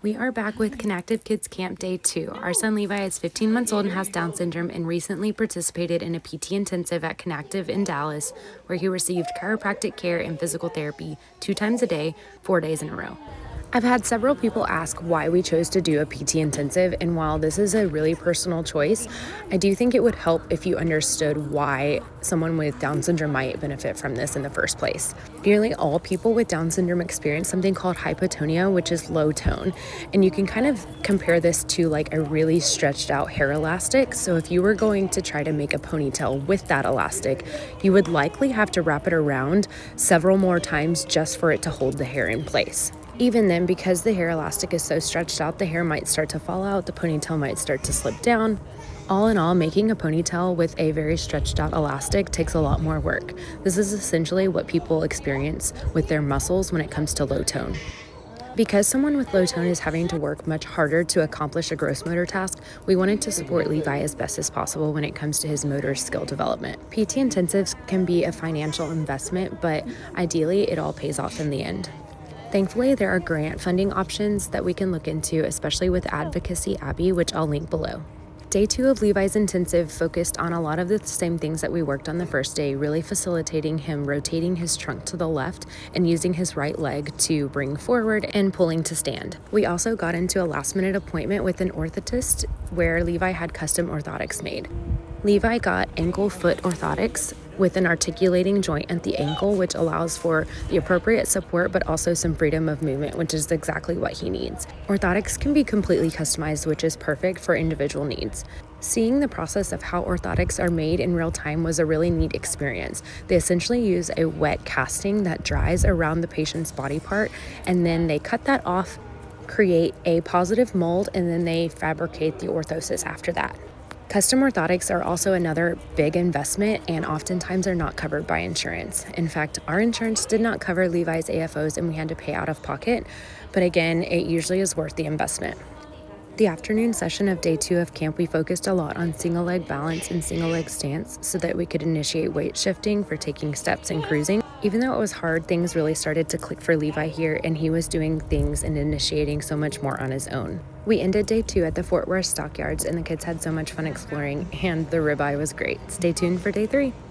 We are back with Connective Kids Camp Day 2. Our son Levi is 15 months old and has Down syndrome and recently participated in a PT intensive at Connective in Dallas, where he received chiropractic care and physical therapy 2 times a day, 4 days in a row. I've had several people ask why we chose to do a PT intensive, and while this is a really personal choice, I do think it would help if you understood why someone with Down syndrome might benefit from this in the first place. Nearly all people with Down syndrome experience something called hypotonia, which is low tone, and you can kind of compare this to like a really stretched out hair elastic. So if you were going to try to make a ponytail with that elastic, you would likely have to wrap it around several more times just for it to hold the hair in place. Even then, because the hair elastic is so stretched out, the hair might start to fall out, the ponytail might start to slip down. All in all, making a ponytail with a very stretched out elastic takes a lot more work. This is essentially what people experience with their muscles when it comes to low tone. Because someone with low tone is having to work much harder to accomplish a gross motor task, we wanted to support Levi as best as possible when it comes to his motor skill development. PT intensives can be a financial investment, but ideally it all pays off in the end. Thankfully, there are grant funding options that we can look into, especially with Advocacy Abbey, which I'll link below. Day 2 of Levi's intensive focused on a lot of the same things that we worked on the first day, really facilitating him rotating his trunk to the left and using his right leg to bring forward and pulling to stand. We also got into a last-minute appointment with an orthotist where Levi had custom orthotics made. Levi got ankle-foot orthotics with an articulating joint at the ankle, which allows for the appropriate support but also some freedom of movement, which is exactly what he needs. Orthotics can be completely customized, which is perfect for individual needs. Seeing the process of how orthotics are made in real time was a really neat experience. They essentially use a wet casting that dries around the patient's body part, and then they cut that off, create a positive mold, and then they fabricate the orthosis after that. Custom orthotics are also another big investment and oftentimes are not covered by insurance. In fact, our insurance did not cover Levi's AFOs and we had to pay out of pocket, but again, it usually is worth the investment. The afternoon session of day 2 of camp, we focused a lot on single leg balance and single leg stance so that we could initiate weight shifting for taking steps and cruising. Even though it was hard, things really started to click for Levi here, and he was doing things and initiating so much more on his own. We ended day 2 at the Fort Worth Stockyards, and the kids had so much fun exploring, and the ribeye was great. Stay tuned for day 3.